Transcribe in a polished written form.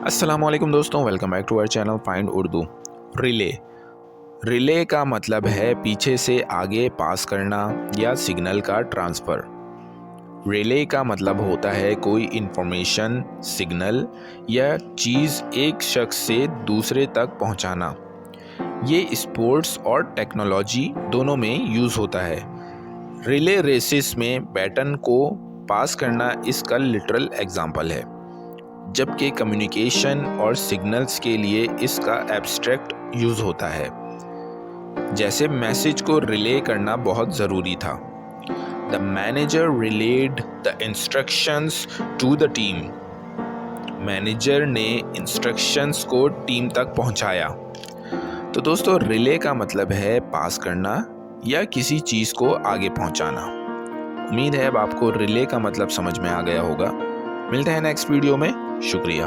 अस्सलामुअलैकुम दोस्तों, welcome back to our channel find Urdu. Relay relay का मतलब है पीछे से आगे पास करना या सिग्नल का ट्रांसफ़र। रिले का मतलब होता है कोई इन्फॉर्मेशन, सिग्नल या चीज़ एक शख्स से दूसरे तक पहुंचाना। ये स्पोर्ट्स और टेक्नोलॉजी दोनों में यूज़ होता है। रिले रेसेस में बैटन को पास करना इसका लिटरल एग्जाम्पल है, जबकि कम्युनिकेशन और सिग्नल्स के लिए इसका एब्स्ट्रैक्ट यूज़ होता है। जैसे मैसेज को रिले करना बहुत ज़रूरी था। The manager relayed the instructions to the team. Manager ने इंस्ट्रक्शंस को टीम तक पहुंचाया। तो दोस्तों, रिले का मतलब है पास करना या किसी चीज़ को आगे पहुंचाना। उम्मीद है अब आपको रिले का मतलब समझ में आ गया होगा। मिलते हैं नेक्स्ट वीडियो में। शुक्रिया।